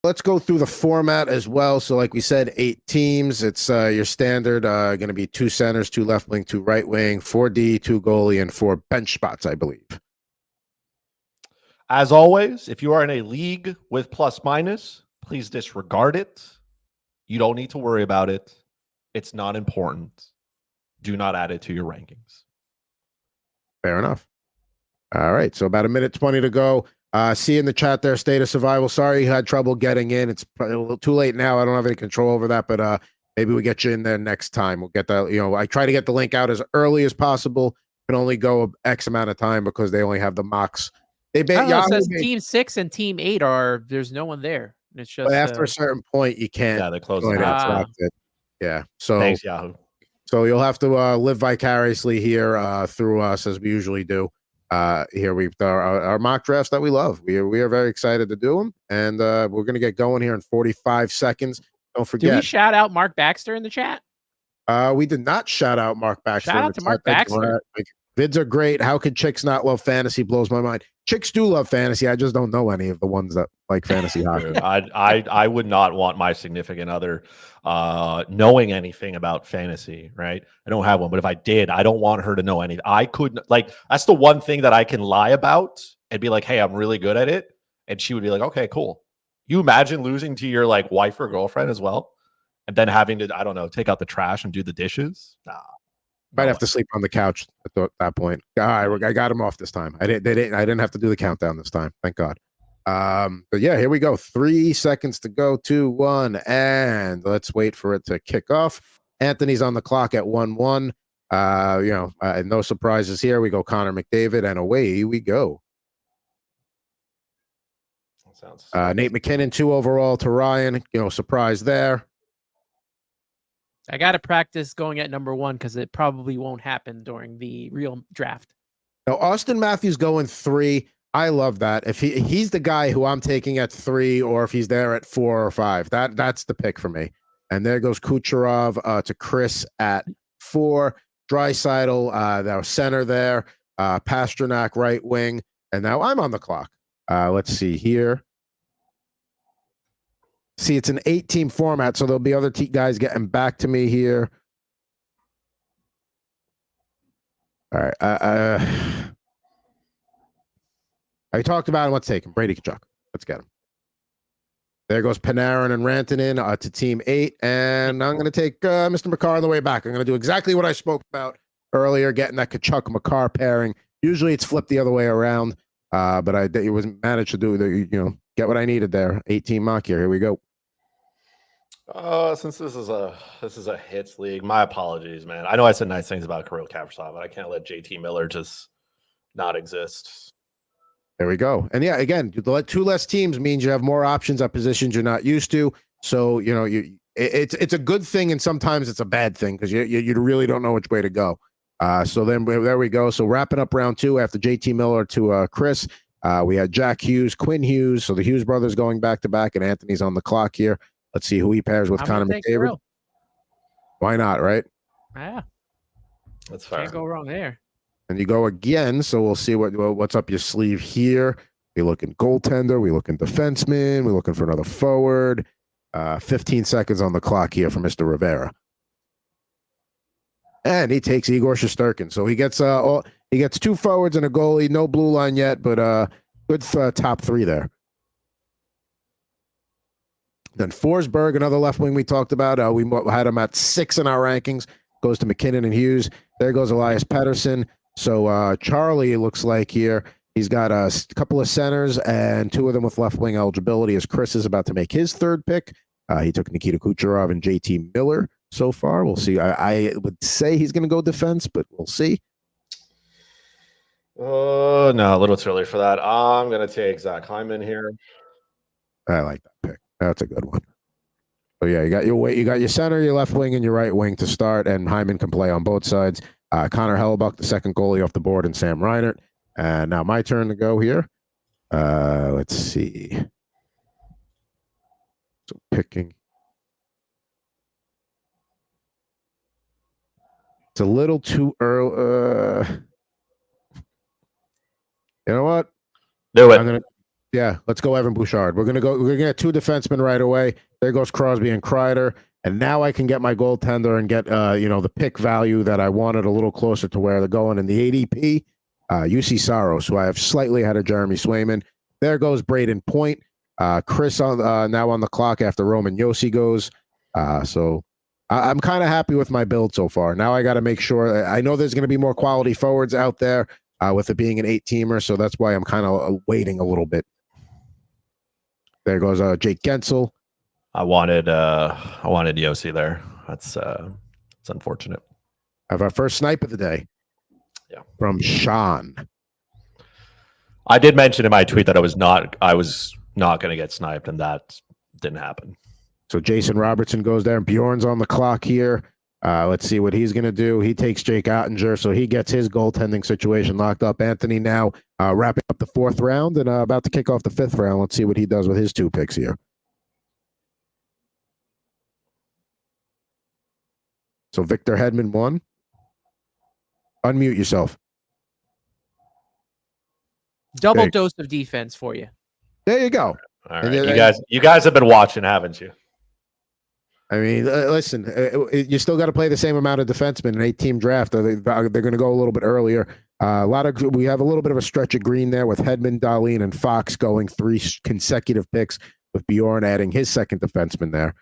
Let's go through the format as well. So, like we said, 8 teams. It's your standard going to be 2 centers, 2 left wing, 2 right wing, 4D, 2 goalie, and 4 bench spots, I believe. As always, if you are in a league with plus minus, please disregard it. You don't need to worry about it. It's not important. Do not add it to your rankings. Fair enough. All right. So about 1:20 to go. See in the chat there, State of Survival. Sorry you had trouble getting in. It's probably a little too late now. I don't have any control over that, but maybe we get you in there next time. We'll get that. I try to get the link out as early as possible. Can only go X amount of time because they only have the mocks. It says Team 6 and Team 8 there's no one there. It's just after a certain point you can't. Yeah, they're closing out. Yeah. So thanks, Yahoo. So you'll have to live vicariously here through us as we usually do. Here we've our mock drafts that we love. We are very excited to do them, and we're going to get going here in 45 seconds. Don't forget. Did we shout out Mark Baxter in the chat? We did not shout out Mark Baxter. Shout out to Mark Baxter. Vids are great. How could chicks not love fantasy? Blows my mind. Chicks do love fantasy. I just don't know any of the ones that like fantasy hockey. I would not want my significant other knowing anything about fantasy, right? I don't have one, but if I did, I don't want her to know anything. I couldn't, that's the one thing that I can lie about and be like, hey, I'm really good at it. And she would be like, okay, cool. You imagine losing to your wife or girlfriend as well? And then having to, I don't know, take out the trash and do the dishes? Nah. Might have to sleep on the couch at that point. I got him off this time. I didn't have to do the countdown this time. Thank God. But yeah, here we go. 3 seconds to go. 2, 1, and let's wait for it to kick off. Anthony's on the clock at 1-1. No surprises here. We go Connor McDavid, and away we go. Sounds Nate McKinnon 2 overall to Ryan. Surprise there. I got to practice going at number 1 because it probably won't happen during the real draft. Now, Austin Matthews going 3. I love that. If he's the guy who I'm taking at 3, or if he's there at 4 or 5, that's the pick for me. And there goes Kucherov to Chris at 4. Draisaitl, our center there. Pasternak right wing, and now I'm on the clock. Let's see here. See, it's an 8-team format, so there'll be other guys getting back to me here. All right. I talked about him. Let's take him. Brady Tkachuk. Let's get him. There goes Panarin and Rantanen to Team 8, and I'm going to take Mr. Makar on the way back. I'm going to do exactly what I spoke about earlier, getting that Tkachuk-Makar pairing. Usually it's flipped the other way around, but it was managed to do get what I needed there. 8-team mock here. Here we go. Since this is a hits league, my apologies, man. I know I said nice things about Kirill Kaprizov, but I can't let JT Miller just not exist. There we go. And yeah, again, 2 less teams means you have more options at positions you're not used to. So it's a good thing, and sometimes it's a bad thing because you really don't know which way to go. So then there we go. So wrapping up round 2 after JT Miller to Chris. We had Jack Hughes, Quinn Hughes. So the Hughes brothers going back to back, and Anthony's on the clock here. Let's see who he pairs with. Connor McDavid. Why not, right? Yeah. That's fair. Can't go wrong there. And you go again, so we'll see what's up your sleeve here. We looking goaltender. We looking defenseman. We're looking for another forward. 15 seconds on the clock here for Mr. Rivera. And he takes Igor Shesterkin. So he gets 2 forwards and a goalie. No blue line yet, but good top 3 there. Then Forsberg, another left wing we talked about. We had him at 6 in our rankings. Goes to McKinnon and Hughes. There goes Elias Pettersson. So Charlie, it looks like here, he's got a couple of centers and 2 of them with left wing eligibility as Chris is about to make his 3rd pick. He took Nikita Kucherov and JT Miller so far. We'll see. I would say he's going to go defense, but we'll see. Oh, no, a little too early for that. I'm going to take Zach Hyman here. I like that pick. That's a good one. So yeah, you got your center, your left wing, and your right wing to start, and Hyman can play on both sides. Connor Hellebuck, the second goalie off the board, and Sam Reinert. And now my turn to go here. Let's see. So picking. It's a little too early. You know what? Do it. Yeah, let's go Evan Bouchard. We're gonna get two defensemen right away. There goes Crosby and Kreider. And now I can get my goaltender and get the pick value that I wanted a little closer to where they're going in the ADP. UC Saros, who I have slightly ahead of Jeremy Swayman. There goes Braden Point. Chris on now on the clock after Roman Yossi goes. So I'm kind of happy with my build so far. Now I got to make sure. I know there's going to be more quality forwards out there with it being an 8-teamer, so that's why I'm kind of waiting a little bit. There goes Jake Gensel. I wanted Yossi there. That's it's unfortunate. Have our first snipe of the day. Yeah, from Sean. I did mention in my tweet that I was not going to get sniped, and that didn't happen. So Jason Robertson goes there, and Bjorn's on the clock here. Let's see what he's going to do. He takes Jake Ottinger, so he gets his goaltending situation locked up. Anthony now wrapping up the 4th round and about to kick off the 5th round. Let's see what he does with his 2 picks here. So Victor Hedman 1. Unmute yourself. Double dose of defense for you. There you go. All right, you guys have been watching, haven't you? I mean, listen, you still got to play the same amount of defensemen in an 8-team draft. They're going to go a little bit earlier. We have a little bit of a stretch of green there with Hedman, Dahlin, and Fox going 3 consecutive picks, with Bjorn adding his 2nd defenseman there.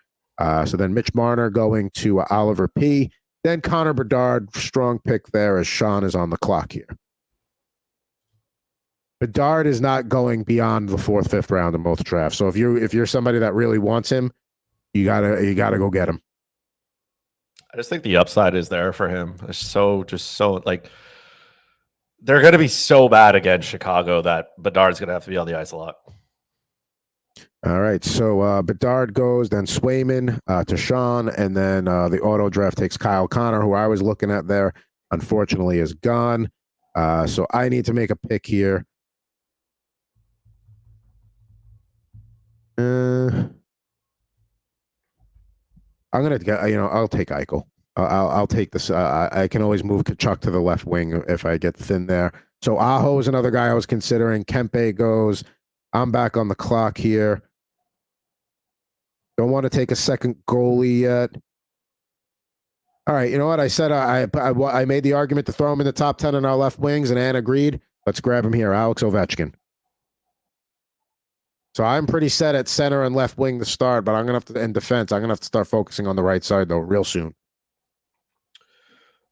So then Mitch Marner going to Oliver P. Then Connor Bedard, strong pick there as Sean is on the clock here. Bedard is not going beyond the 4th, 5th round in both drafts. So if you're somebody that really wants him, you gotta go get him. I just think the upside is there for him. It's so like they're going to be so bad against Chicago that Bedard's going to have to be on the ice a lot. All right, so Bedard goes, then Swayman to Sean, and then the auto draft takes Kyle Connor, who I was looking at there. Unfortunately, is gone. So I need to make a pick here. I'm gonna get. I'll take Eichel. I'll take this. I can always move Kachuk to the left wing if I get thin there. So Aho is another guy I was considering. Kempe goes. I'm back on the clock here. Don't want to take a second goalie yet. All right, you know what? I said I made the argument to throw him in the top 10 in our left wings, and Ann agreed. Let's grab him here, Alex Ovechkin. So I'm pretty set at center and left wing to start, but I'm gonna have to in defense. I'm gonna have to start focusing on the right side though, real soon.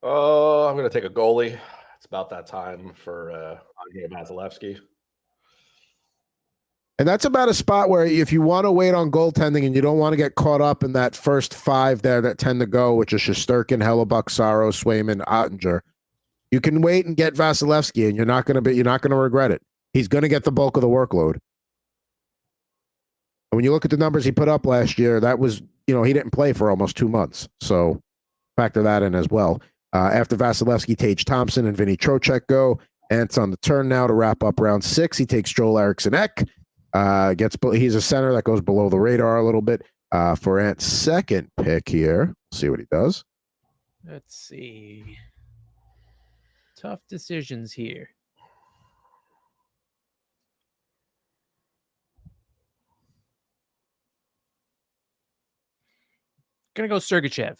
Oh, I'm gonna take a goalie. It's about that time for Andrei Vasilevsky. And that's about a spot where if you want to wait on goaltending and you don't want to get caught up in that first 5 there that tend to go, which is Shesterkin, Hellebuck, Saros, Swayman, Ottinger, you can wait and get Vasilevsky, and you're not going to regret it. He's going to get the bulk of the workload. And when you look at the numbers he put up last year, that was, he didn't play for almost 2 months. So factor that in as well. After Vasilevsky, Tage Thompson and Vinny Trocheck go. Ant's on the turn now to wrap up round 6. He takes Joel Eriksson-Ek. He's a center that goes below the radar a little bit for Ant's 2nd pick here. See what he does. Let's see. Tough decisions here. Gonna go Sergachev.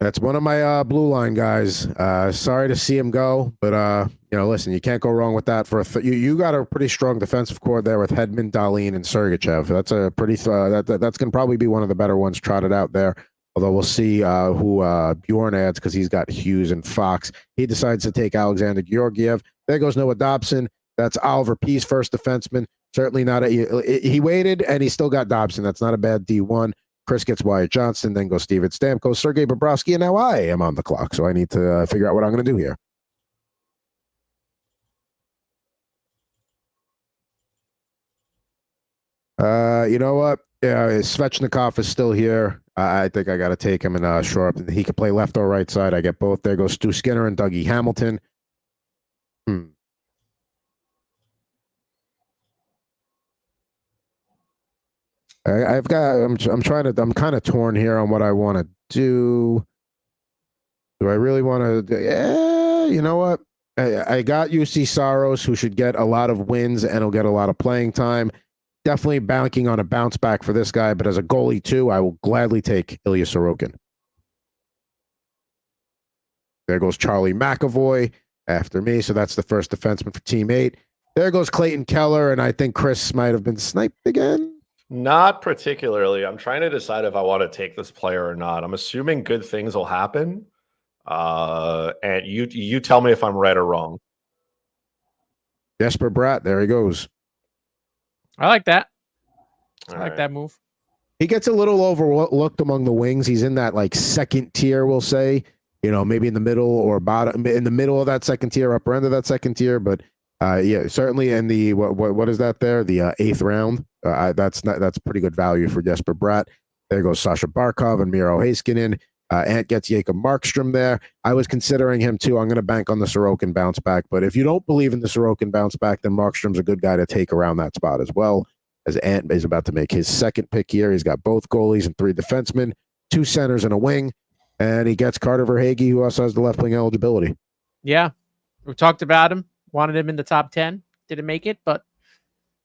That's one of my blue line guys. Sorry to see him go, but listen, you can't go wrong with that. You got a pretty strong defensive core there with Hedman, Dahlin, and Sergachev. That's a pretty that's gonna probably be one of the better ones trotted out there. Although we'll see who Bjorn adds because he's got Hughes and Fox. He decides to take Alexander Georgiev. There goes Noah Dobson. That's Oliver P's first defenseman. Certainly not he waited and he still got Dobson. That's not a bad D1. Chris gets Wyatt Johnston, then goes Steven Stamkos, Sergei Bobrovsky, and now I am on the clock. So I need to figure out what I'm going to do here. You know what? Yeah, Svechnikov is still here. I think I got to take him and shore up. He could play left or right side. I get both. There goes Stu Skinner and Dougie Hamilton. I'm kind of torn here on what I want to do. Do I really want to? Yeah, you know what? I got UC Saros, who should get a lot of wins and he'll get a lot of playing time. Definitely banking on a bounce back for this guy, but as a goalie too, I will gladly take Ilya Sorokin. There goes Charlie McAvoy after me, so that's the first defenseman for Team 8. There goes Clayton Keller, and I think Chris might have been sniped again. Not particularly. I'm trying to decide if I want to take this player or not. I'm assuming good things will happen. And you tell me if I'm right or wrong. Jesper Bratt, there he goes. I like that. All I like right. that move. He gets a little overlooked among the wings. He's in that like second tier, we'll say. You know, maybe in the middle or bottom, in the middle of that second tier, upper end of that second tier. But yeah, certainly in the what is that there? The 8th round. That's pretty good value for Jesper Bratt. There goes Sasha Barkov and Miro Heiskanen. Ant gets Jacob Markstrom there. I was considering him too. I'm going to bank on the Sorokin bounce back. But if you don't believe in the Sorokin bounce back, then Markstrom's a good guy to take around that spot as well. As Ant is about to make his second pick here. He's got both goalies and 3 defensemen, 2 centers and a wing. And he gets Carter Verhaeghe, who also has the left wing eligibility. Yeah. We talked about him. Wanted him in the top 10. Didn't make it, but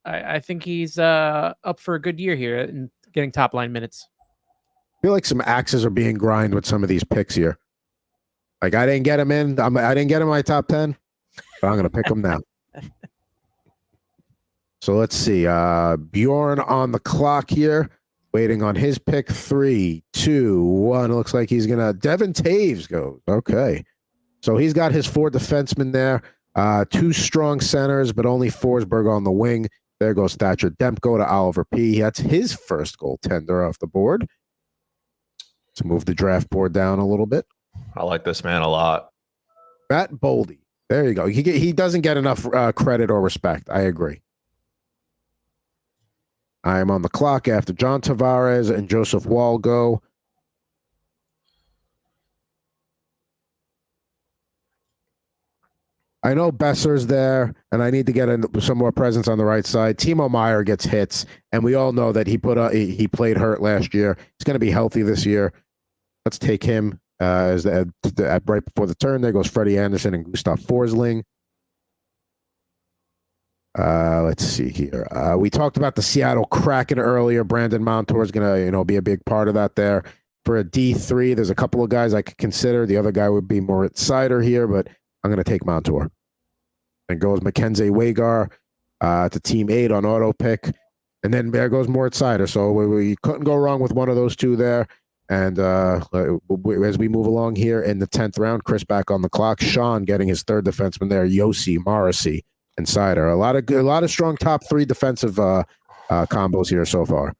I think he's up for a good year here and getting top line minutes. I feel like some axes are being grinded with some of these picks here. Like I didn't get him in. I didn't get him in my top 10, but I'm going to pick him now. So let's see. Bjorn on the clock here, waiting on his pick. 3, 2, 1. It looks like he's going to. Devin Taves goes. Okay. So he's got his 4 defensemen there. 2 strong centers, but only Forsberg on the wing. There goes Thatcher Demko to Oliver P. That's his first goaltender off the board. Let's move the draft board down a little bit. I like this man a lot. Matt Boldy. There you go. He doesn't get enough credit or respect. I agree. I am on the clock after John Tavares and Joseph Wall go. I know Besser's there, and I need to get some more presence on the right side. Timo Meyer gets hits, and we all know that he played hurt last year. He's going to be healthy this year. Let's take him as right before the turn. There goes Freddie Anderson and Gustav Forsling. Let's see here. We talked about the Seattle Kraken earlier. Brandon Montour is going to be a big part of that there. For a D3, there's a couple of guys I could consider. The other guy would be Moritz Seider here, but I'm going to take Montour. And goes Mackenzie Wagar to Team 8 on auto pick. And then there goes Moritz Seider. So we couldn't go wrong with one of those 2 there. And as we move along here in the 10th round, Chris back on the clock. Sean getting his 3rd defenseman there, Yossi, Morrissey, and Seider. A lot of strong top 3 defensive combos here so far.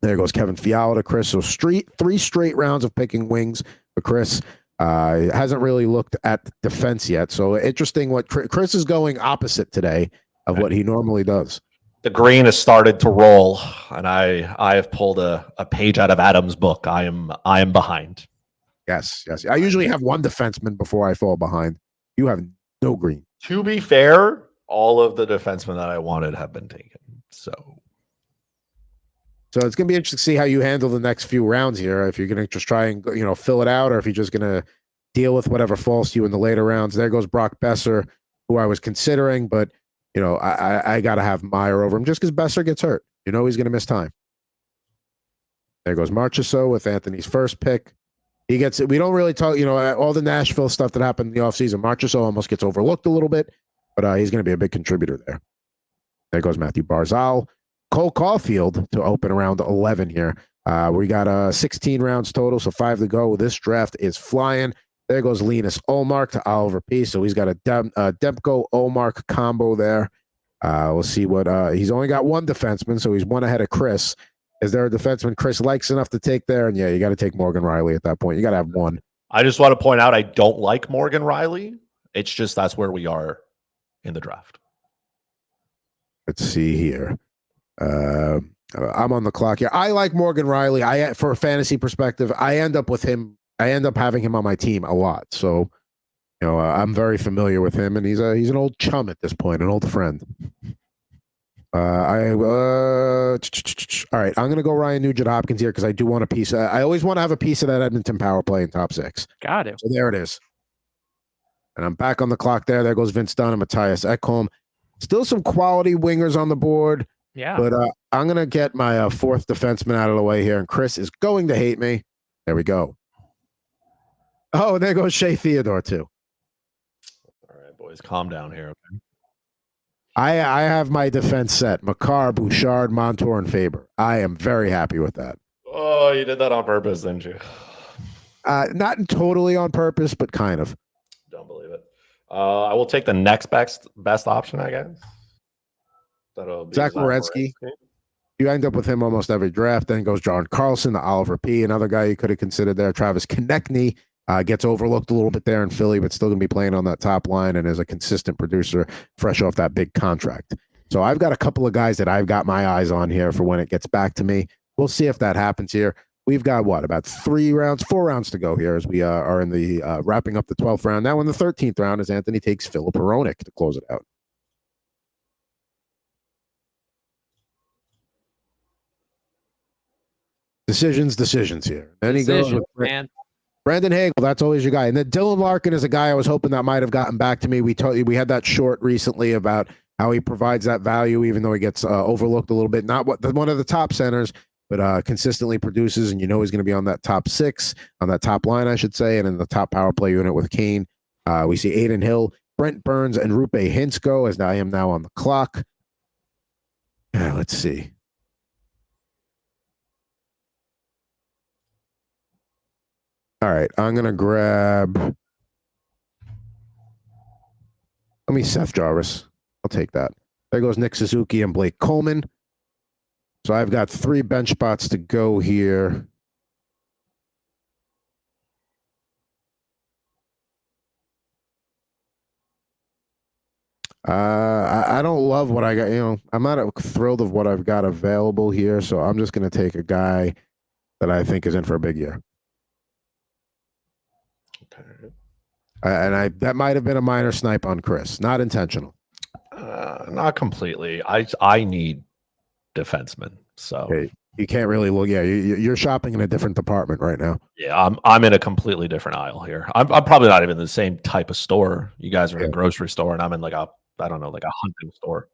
There goes Kevin Fiala to Chris. So 3 straight rounds of picking wings for Chris. Hasn't really looked at defense yet. So interesting what Chris is going opposite today of what he normally does. The green has started to roll, and I have pulled a page out of Adam's book. I am behind. Yes. I usually have 1 defenseman before I fall behind. You have no green. To be fair, all of the defensemen that I wanted have been taken. So it's going to be interesting to see how you handle the next few rounds here. If you're going to just try and fill it out, or if you're just going to deal with whatever falls to you in the later rounds. There goes Brock Besser, who I was considering, but I got to have Meyer over him just because Besser gets hurt. He's going to miss time. There goes Marchessault with Anthony's first pick. He gets it. We don't really talk, all the Nashville stuff that happened in the offseason. Marchessault almost gets overlooked a little bit, but he's going to be a big contributor there. There goes Matthew Barzal. Cole Caulfield to open around 11 here. We got 16 rounds total, so 5 to go. This draft is flying. There goes Linus Olmark to Oliver P. So he's got a Demko Olmark combo there. We'll see what he's only got 1 defenseman, so he's 1 ahead of Chris. Is there a defenseman Chris likes enough to take there? And yeah, you got to take Morgan Riley at that point. You got to have 1. I just want to point out I don't like Morgan Riley. It's just that's where we are in the draft. Let's see here. I'm on the clock here. I like Morgan Riley. For a fantasy perspective, I end up having him on my team a lot. So, I'm very familiar with him, and he's an old chum at this point, an old friend. All right, I'm gonna go Ryan Nugent-Hopkins here because I do want a piece. I always want to have a piece of that Edmonton power play in top 6. Got it. So there it is. And I'm back on the clock there. There goes Vince Dunn and Matthias Ekholm. Still some quality wingers on the board. Yeah. But I'm going to get my fourth defenseman out of the way here. And Chris is going to hate me. There we go. Oh, and there goes Shea Theodore, too. All right, boys, calm down here. Okay? I have my defense set. Makar, Bouchard, Montour, and Faber. I am very happy with that. Oh, you did that on purpose, didn't you? Not totally on purpose, but kind of. Don't believe it. I will take the next best option, I guess. That'll be Zach Werenski. You end up with him almost every draft. Then goes John Carlson, the Oliver P., another guy you could have considered there. Travis Konechny gets overlooked a little bit there in Philly, but still going to be playing on that top line and is a consistent producer fresh off that big contract. So I've got a couple of guys that I've got my eyes on here for when it gets back to me. We'll see if that happens here. We've got about 4 rounds to go here as we are in the wrapping up the 12th round. Now in the 13th round as Anthony takes Philip Hronek to close it out. Decisions here. Then he goes with Brandon Hagel. That's always your guy. And then Dylan Larkin is a guy I was hoping that might have gotten back to me. We had that short recently about how he provides that value, even though he gets overlooked a little bit. Not one of the top centers, but consistently produces, and he's going to be on that top six, on that top line, I should say, and in the top power play unit with Kane. We see Aiden Hill, Brent Burns, and Rupe Hinsko as I am now on the clock. Let's see. All right, I'm going to grab Seth Jarvis. I'll take that. There goes Nick Suzuki and Blake Coleman. So I've got 3 bench spots to go here. I don't love what I got. I'm not thrilled of what I've got available here, so I'm just going to take a guy that I think is in for a big year. Okay. That might have been a minor snipe on Chris, not intentional. Not completely. I need defensemen, so okay. You can't really look. Yeah, you're shopping in a different department right now. Yeah, I'm in a completely different aisle here. I'm probably not even in the same type of store. You guys are in a grocery store, and I'm in like a hunting store.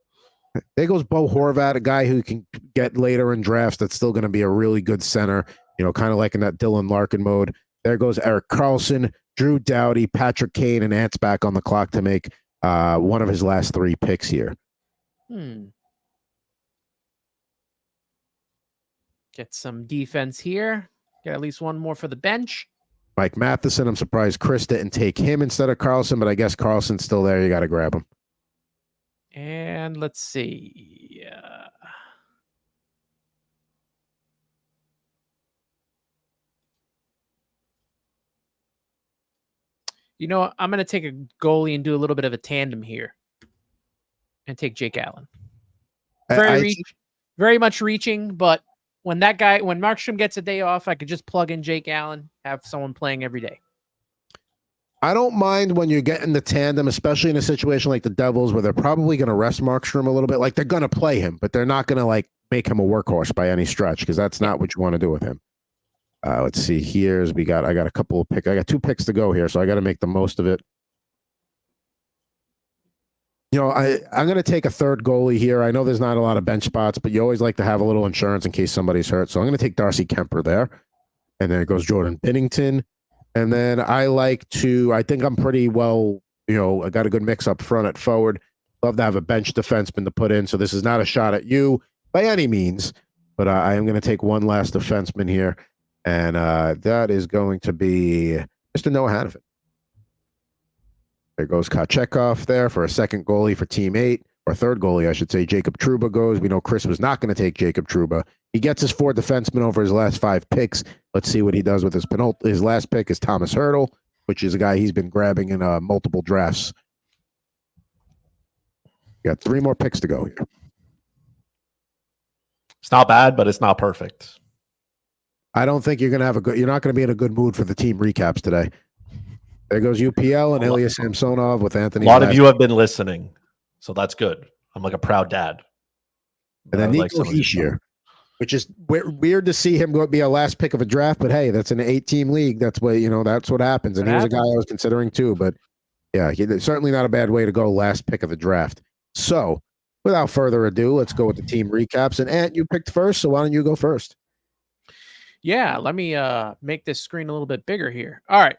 There goes Bo Horvat, a guy who can get later in drafts. That's still going to be a really good center. Kind of like in that Dylan Larkin mode. There goes Erik Karlsson, Drew Doughty, Patrick Kane, and Ants back on the clock to make one of his last 3 picks here. Get some defense here. Get at least one more for the bench. Mike Matheson. I'm surprised Chris didn't take him instead of Carlson, but I guess Carlson's still there. You got to grab him. And let's see. I'm going to take a goalie and do a little bit of a tandem here and take Jake Allen. Very much reaching, but when Markstrom gets a day off, I could just plug in Jake Allen, have someone playing every day. I don't mind when you're getting the tandem, especially in a situation like the Devils, where they're probably going to rest Markstrom a little bit. Like, they're going to play him, but they're not going to make him a workhorse by any stretch, because that's not what you want to do with him. Let's see. I got a couple of picks. I got 2 picks to go here, so I got to make the most of it. I'm going to take a third goalie here. I know there's not a lot of bench spots, but you always like to have a little insurance in case somebody's hurt. So I'm going to take Darcy Kemper there. And then it goes Jordan Binnington. And then I think I'm pretty well, I got a good mix up front at forward. Love to have a bench defenseman to put in. So this is not a shot at you by any means, but I am going to take one last defenseman here. And that is going to be Mr. Noah Hannafin. There goes Kochetkov there for a second goalie for Team 8, or third goalie, I should say. Jacob Trouba goes. We know Chris was not going to take Jacob Trouba. He gets his 4 defensemen over his last 5 picks. Let's see what he does with his last pick is Thomas Hertel, which is a guy he's been grabbing in multiple drafts. Got 3 more picks to go here. It's not bad, but it's not perfect. I don't think you're not going to be in a good mood for the team recaps today. There goes UPL and Ilya Samsonov with Anthony. A lot of you have been listening, so that's good. I'm like a proud dad. And then Nico Hischier, which is weird to see him be a last pick of a draft, but hey, that's an 8-team league. That's what happens. And he was a guy I was considering too, but Yeah, certainly not a bad way to go last pick of the draft. So, without further ado, let's go with the team recaps. And Ant, you picked first, so why don't you go first? Yeah, let me make this screen a little bit bigger here. All right.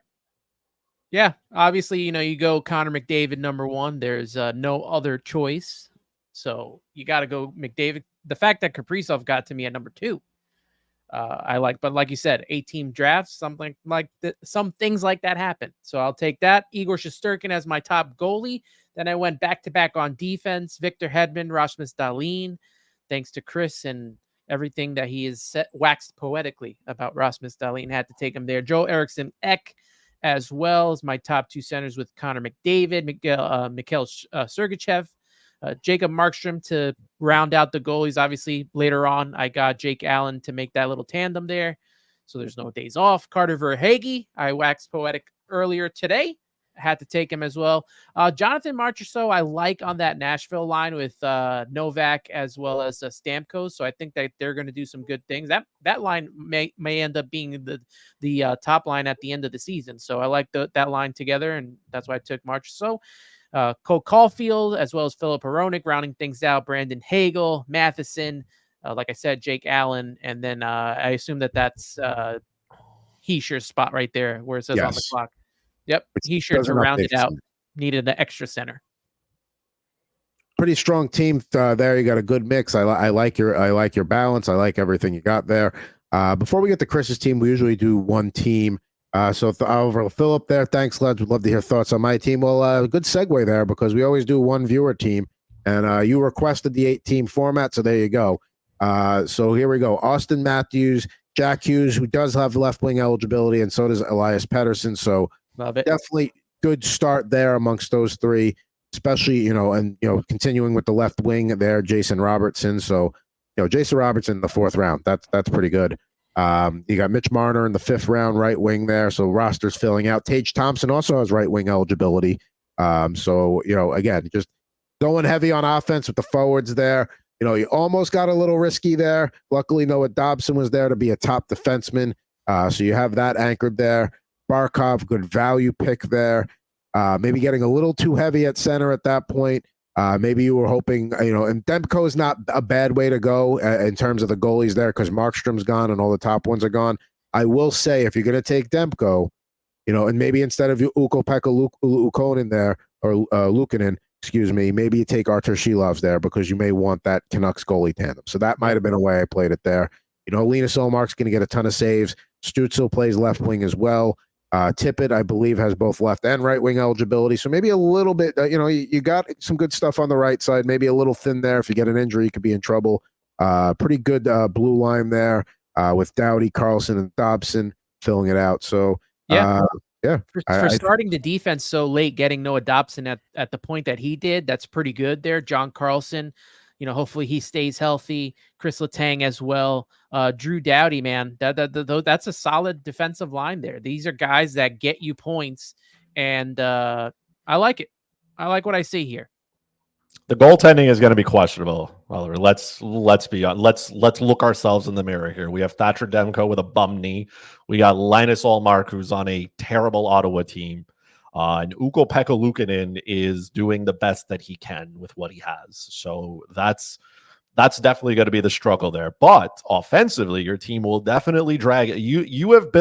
Yeah, obviously, you go Connor McDavid number 1. There's no other choice. So you got to go McDavid. The fact that Kaprizov got to me at number 2, I like. But like you said, 8-team drafts, something like some things like that happen. So I'll take that. Igor Shesterkin as my top goalie. Then I went back to back on defense. Victor Hedman, Rasmus Dahlin. Thanks to Chris and everything that he has waxed poetically about Rasmus Dahlin. Had to take him there. Joe Eriksson Ek as well as my top 2 centers with Connor McDavid, Mikhail Sergachev, Jacob Markstrom to round out the goalies. Obviously, later on, I got Jake Allen to make that little tandem there. So there's no days off. Carter Verhaeghe, I waxed poetic earlier today. I had to take him as well. Jonathan Marchessault, I like on that Nashville line with Novak as well as Stamkos. So I think that they're going to do some good things. That line may end up being the top line at the end of the season. So I like that line together, and that's why I took Marchessault. Cole Caulfield, as well as Philip Hronek, rounding things out. Brandon Hagel, Matheson, like I said, Jake Allen, and then I assume that's Heischer's spot right there where it says on the clock. Yep, Heischer to round it out. Needed an extra center. Pretty strong team there. You got a good mix. I like your balance. I like everything you got there. Before we get to Chris's team, we usually do one team. So over Philip there, thanks, lads. Would love to hear thoughts on my team. Well, good segue there because we always do one viewer team, and you requested the 8-team format, so there you go. So here we go. Austin Matthews, Jack Hughes, who does have left wing eligibility, and so does Elias Pettersson. So love it. Definitely good start there amongst those 3, especially continuing with the left wing there, Jason Robertson. So Jason Robertson in the 4th round. That's pretty good. You got Mitch Marner in the 5th round, right wing there. So roster's filling out. Tage Thompson also has right wing eligibility. So again, just going heavy on offense with the forwards there. You almost got a little risky there. Luckily, Noah Dobson was there to be a top defenseman. So you have that anchored there. Barkov, good value pick there. Maybe getting a little too heavy at center at that point. Maybe you were hoping, and Demko is not a bad way to go in terms of the goalies there because Markstrom's gone and all the top ones are gone. I will say if you're going to take Demko, and maybe instead of Ukko-Pekka Luukkonen there or Luukkonen, excuse me, maybe you take Artur Shilovs there because you may want that Canucks goalie tandem. So that might have been a way I played it there. Linus Ullmark's going to get a ton of saves. Stützle plays left wing as well. Tippett, I believe, has both left and right wing eligibility. So maybe a little bit, you got some good stuff on the right side, maybe a little thin there. If you get an injury, you could be in trouble. Pretty good blue line there with Doughty, Carlson, and Dobson filling it out. So, For starting the defense so late, getting Noah Dobson at the point that he did, that's pretty good there. John Carlson, hopefully he stays healthy. Chris Letang as well. Drew Doughty, man, that's a solid defensive line there. These are guys that get you points, and I like it. I like what I see here. The goaltending is going to be questionable. Oliver. Let's be on. Let's look ourselves in the mirror here. We have Thatcher Demko with a bum knee. We got Linus Ullmark, who's on a terrible Ottawa team. And Ukko-Pekka Luukkonen is doing the best that he can with what he has. So that's definitely going to be the struggle there. But offensively, your team will definitely drag it. You have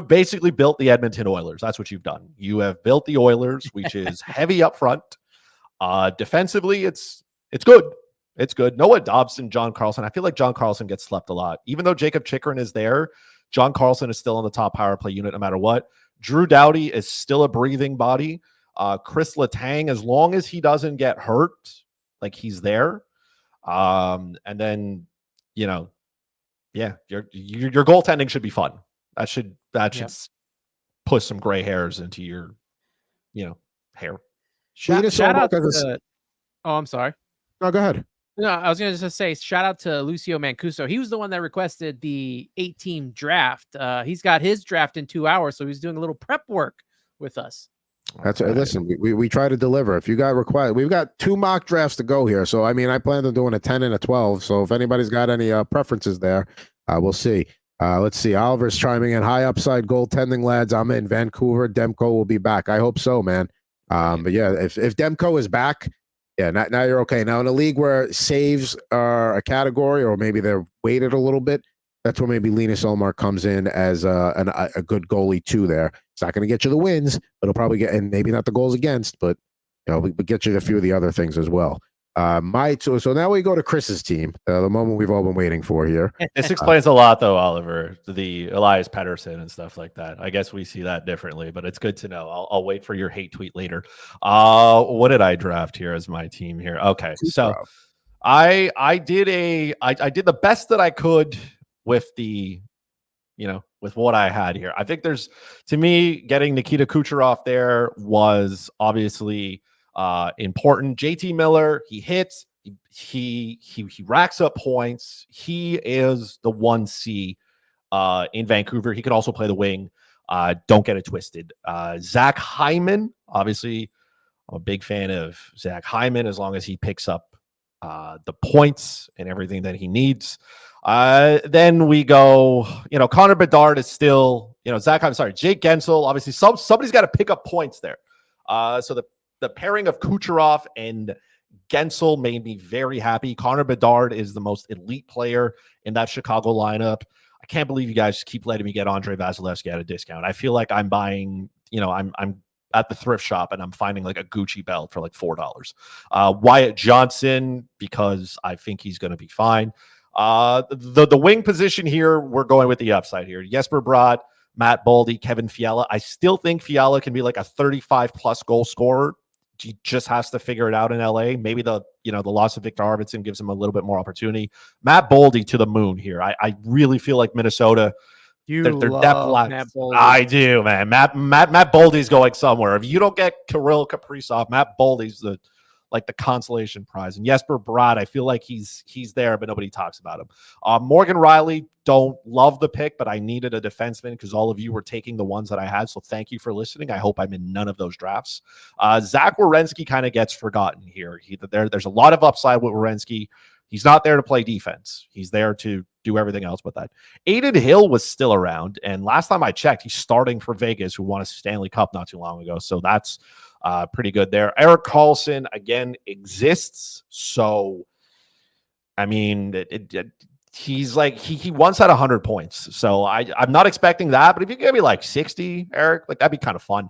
basically built the Edmonton Oilers. That's what you've done. You have built the Oilers, which is heavy up front. Defensively, it's good. It's good. Noah Dobson, John Carlson. I feel like John Carlson gets slept a lot. Even though Jacob Chikrin is there, John Carlson is still on the top power play unit no matter what. Drew Doughty is still a breathing body. Chris Letang, as long as he doesn't get hurt, like he's there. And then, your goaltending should be fun. That should push some gray hairs into your, hair. Shout out to, I'm sorry. No, go ahead. No, I was going to just say shout out to Lucio Mancuso. He was the one that requested the 8-team draft. He's got his draft in 2 hours, so he's doing a little prep work with us. That's right. Listen, we try to deliver. If you got required, we've got 2 mock drafts to go here. So I plan on doing a 10 and a 12. So if anybody's got any preferences there, we'll see. Let's see. Oliver's chiming in. High upside goaltending, lads. I'm in Vancouver. Demko will be back. I hope so, man. But yeah, if Demko is back, yeah, now you're okay. Now in a league where saves are a category, or maybe they're weighted a little bit, that's where maybe Linus Olmark comes in as a good goalie too. There, it's not going to get you the wins, but it'll probably get, and maybe not the goals against, but we get you a few of the other things as well. So now we go to Chris's team, the moment we've all been waiting for here. This explains a lot, though, Oliver. The Elias Pettersson and stuff like that. I guess we see that differently, but it's good to know. I'll wait for your hate tweet later. What did I draft here as my team here? Okay, so I did the best that I could with with what I had here. I think to me, getting Nikita Kucherov there was obviously important. JT Miller, he hits, he racks up points. He is the 1C in Vancouver. He could also play the wing. Don't get it twisted. Zach Hyman, obviously, I'm a big fan of Zach Hyman as long as he picks up the points and everything that he needs. Then we go, Connor Bedard is still, Jake Gensel. Obviously, somebody's got to pick up points there. So the pairing of Kucherov and Gensel made me very happy. Connor Bedard is the most elite player in that Chicago lineup. I can't believe you guys keep letting me get Andre Vasilevsky at a discount. I feel like I'm buying, I'm at the thrift shop and I'm finding like a Gucci belt for like $4. Wyatt Johnson, because I think he's going to be fine. The wing position here, we're going with the upside here. Jesper Bratt, Matt Boldy, Kevin Fiala. I still think Fiala can be like a 35-plus goal scorer. He just has to figure it out in LA. Maybe the loss of Victor Arvidsson gives him a little bit more opportunity. Matt Boldy to the moon here. I really feel like Minnesota. Their depth Matt Boldy. I do, man. Matt Boldy's going somewhere. If you don't get Kirill Kaprizov, Matt Boldy's the consolation prize. And Jesper Bratt, I feel like he's there, but nobody talks about him. Morgan Riley, don't love the pick, but I needed a defenseman because all of you were taking the ones that I had. So thank you for listening. I hope I'm in none of those drafts. Zach Werenski kind of gets forgotten here. There's a lot of upside with Werenski. He's not there to play defense. He's there to do everything else but that. Aiden Hill was still around, and last time I checked, he's starting for Vegas, who won a Stanley Cup not too long ago. So that's pretty good there. Erik Karlsson, again, exists. So, I mean, he's like, he once had 100 points. So I'm not expecting that. But if you give me like 60, Eric, that'd be kind of fun.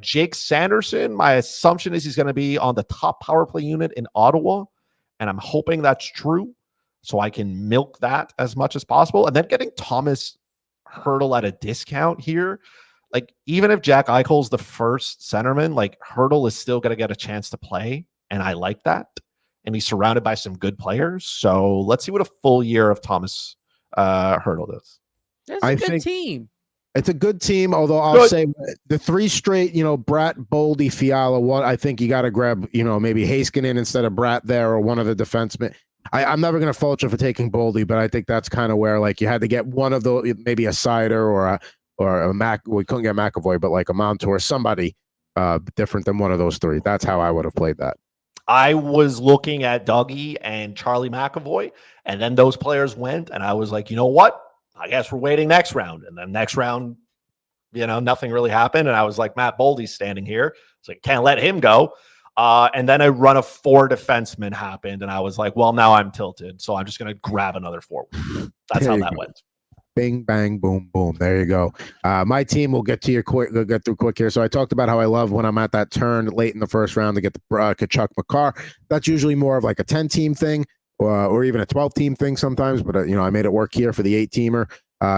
Jake Sanderson, my assumption is he's going to be on the top power play unit in Ottawa. And I'm hoping that's true so I can milk that as much as possible. And then getting Thomas Hertl at a discount here. Even if Jack Eichel's the first centerman, Hertl is still going to get a chance to play. And I like that. And he's surrounded by some good players. So let's see what a full year of Thomas Hertl does. It's a good team. It's a good team, although I'll say the three straight, Bratt, Boldy, Fiala, one, I think you got to grab, maybe Heiskanen instead of Bratt there, or one of the defensemen. I'm never going to fault you for taking Boldy, but I think that's kind of where, you had to get one of those, maybe a Sider or a Mac. We couldn't get McAvoy, but like a Montour, somebody different than one of those three. That's how I would have played that. I was looking at Dougie and Charlie McAvoy, and then those players went, and I was like, you know what? I guess we're waiting next round. And then next round, nothing really happened. And I was like, Matt Boldy's standing here. It's like, can't let him go. And then a run of 4 defensemen happened. And I was like, well, now I'm tilted. So I'm just going to grab another forward. That's how that went. Bing, bang, boom, boom. There you go. My team will get through quick here. So I talked about how I love when I'm at that turn late in the first round to get the Kachuk Makar. That's usually more of like a 10-team thing. Or even a 12-team thing sometimes, but I made it work here for the 8-teamer.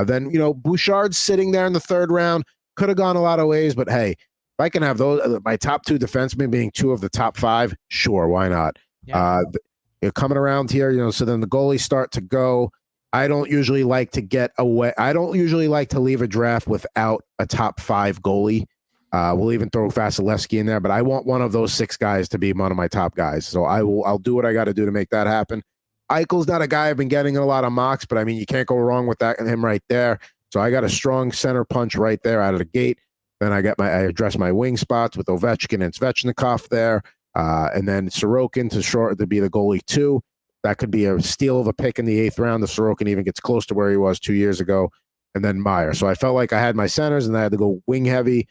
Then Bouchard's sitting there in the third round. Could have gone a lot of ways, but hey, if I can have those, my top 2 defensemen being 2 of the top 5, sure, why not? Yeah. Coming around here, so then the goalies start to go. I don't usually like to get away. I don't usually like to leave a draft without a top 5 goalie. We'll even throw Vasilevsky in there, but I want one of those 6 guys to be one of my top guys. So I'll do what I got to do to make that happen. Eichel's not a guy I've been getting a lot of mocks, but I mean, you can't go wrong with that and him right there. So I got a strong center punch right there out of the gate. Then I address my wing spots with Ovechkin and Svechnikov there. And then Sorokin to be the goalie 2. That could be a steal of a pick in the 8th round. If Sorokin even gets close to where he was 2 years ago. And then Meyer. So I felt like I had my centers and I had to go wing heavy.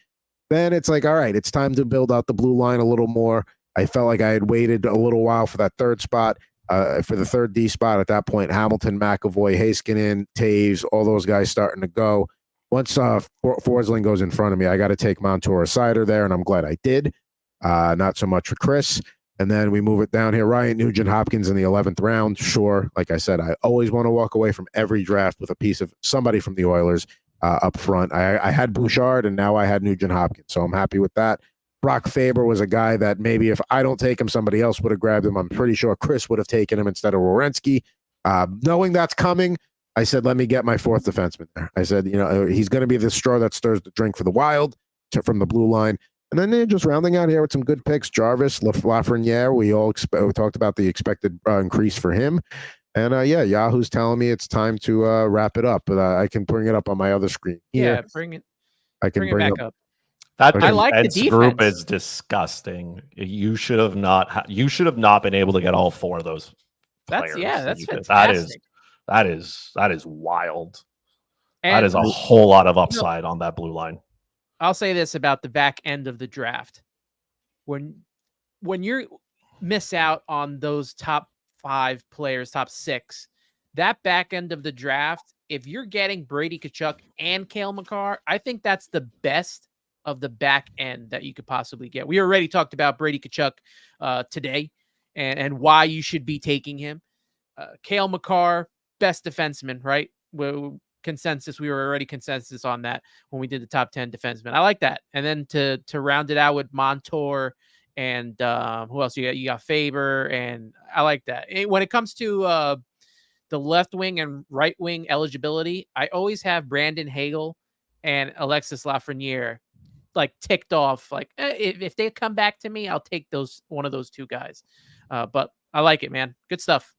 then it's like, all right, it's time to build out the blue line a little more. I felt like I had waited a little while for that third spot, for the third D spot. At that point, Hamilton, McAvoy, Heiskanen, Taves, all those guys starting to go. Once Forsling goes in front of me, I got to take Montour Sider there, and I'm glad I did. Not so much for Chris. And then we move it down here. Ryan Nugent Hopkins in the 11th round. Sure. Like I said, I always want to walk away from every draft with a piece of somebody from the Oilers up front. I had Bouchard, and now I had Nugent Hopkins. So I'm happy with that. Brock Faber was a guy that maybe if I don't take him, somebody else would have grabbed him. I'm pretty sure Chris would have taken him instead of Werenski. Knowing that's coming, I said, let me get my fourth defenseman there. I said, he's going to be the straw that stirs the drink for the Wild from the blue line. And then just rounding out here with some good picks, Jarvis, Lafreniere. We talked about the expected increase for him. And Yahoo's telling me it's time to wrap it up. But I can bring it up on my other screen here. Yeah, bring it. I can bring it back up. That I like the defense group defense. is disgusting. You should have not. You should have not been able to get all four of those players. That's fantastic. That is wild. And that is a whole lot of upside on that blue line. I'll say this about the back end of the draft. When you miss out on those top 5 players, top 6, that back end of the draft, if you're getting Brady Tkachuk and Cale Makar, I think that's the best of the back end that you could possibly get. We already talked about Brady Tkachuk today and why you should be taking him. Cale Makar, best defenseman, right? Consensus. We were already consensus on that when we did the top 10 defensemen. I like that. And then to round it out with Montour and who else you got Faber, and I like that. When it comes to the left wing and right wing eligibility, I always have Brandon Hagel and Alexis Lafreniere like ticked off. Like if they come back to me, I'll take one of those two guys. But I like it, man. Good stuff.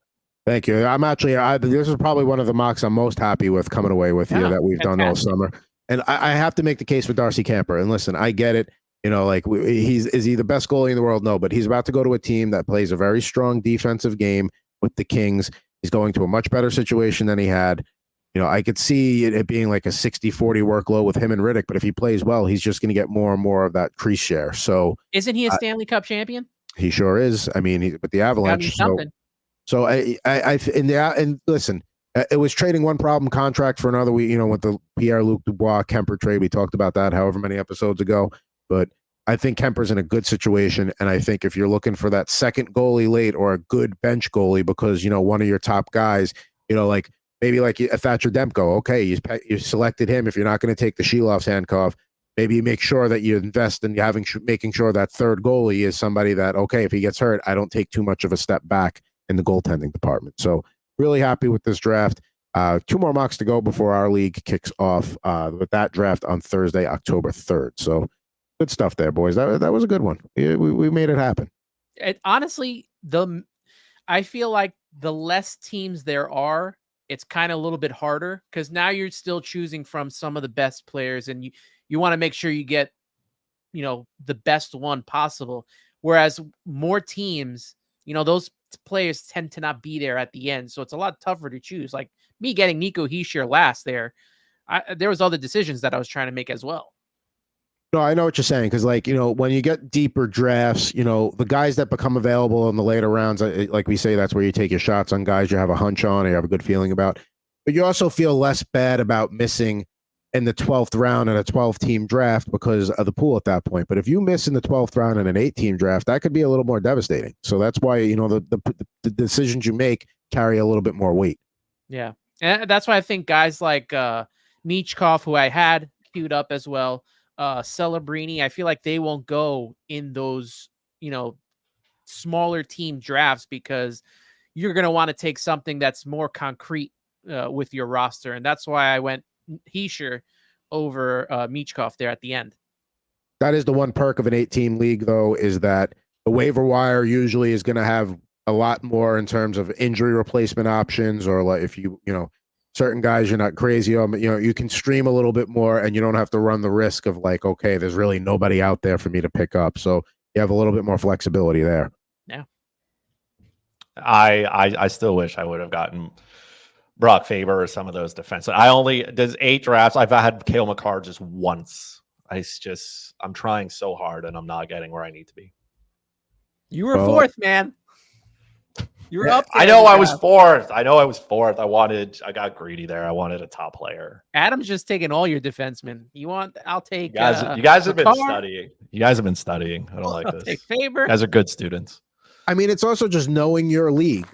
Thank you. I'm actually, this is probably one of the mocks I'm most happy with coming away with here that we've done all summer. And I have to make the case for Darcy Camper. And listen, I get it. Is he the best goalie in the world? No, but he's about to go to a team that plays a very strong defensive game with the Kings. He's going to a much better situation than he had. I could see it being like a 60-40 workload with him and Riddick, but if he plays well, he's just going to get more and more of that crease share. So isn't he a Stanley Cup champion? He sure is. I mean, with the Avalanche. So and listen, it was trading one problem contract for another. With the Pierre-Luc Dubois Kemper trade, we talked about that however many episodes ago. But I think Kemper's in a good situation, and I think if you're looking for that second goalie late or a good bench goalie because one of your top guys, like maybe like a Thatcher Demko, okay, you selected him. If you're not going to take the Shelov's handcuff, maybe you make sure that you invest in making sure that third goalie is somebody that, okay, if he gets hurt, I don't take too much of a step back in the goaltending department. So really happy with this draft. 2 more mocks to go before our league kicks off with that draft on Thursday, October 3rd. So good stuff there, boys. That was a good one. We made it happen. Honestly, I feel like the less teams there are, it's kind of a little bit harder because now you're still choosing from some of the best players and you want to make sure you get, the best one possible. Whereas more teams, those players tend to not be there at the end. So it's a lot tougher to choose. Like me getting Nico Hischier last there, there was other decisions that I was trying to make as well. No, I know what you're saying because, when you get deeper drafts, the guys that become available in the later rounds, like we say, that's where you take your shots on guys you have a hunch on or you have a good feeling about. But you also feel less bad about missing in the 12th round in a 12-team draft because of the pool at that point. But if you miss in the 12th round in an 8-team draft, that could be a little more devastating. So that's why, the decisions you make carry a little bit more weight. Yeah. And that's why I think guys like Michkov, who I had queued up as well, Celebrini, I feel like they won't go in those, smaller team drafts because you're going to want to take something that's more concrete with your roster. And that's why I went Hischier over Michkov there at the end. That is the one perk of an 8-team league, though, is that the waiver wire usually is going to have a lot more in terms of injury replacement options, or like if certain guys you're not crazy on, you can stream a little bit more and you don't have to run the risk of like, okay, there's really nobody out there for me to pick up. So you have a little bit more flexibility there. Yeah. I still wish I would have gotten Brock Faber or some of those defense. There's 8 drafts. I've had Cale Makar just once. I'm trying so hard and I'm not getting where I need to be. You were Oh. fourth, man. You were up there. I know I was fourth. I got greedy there. I wanted a top player. Adam's just taking all your defensemen. I'll take. You guys have been Makar. studying. You guys have been studying. I don't like I'll this. take Faber. You guys are good students. I mean, it's also just knowing your league.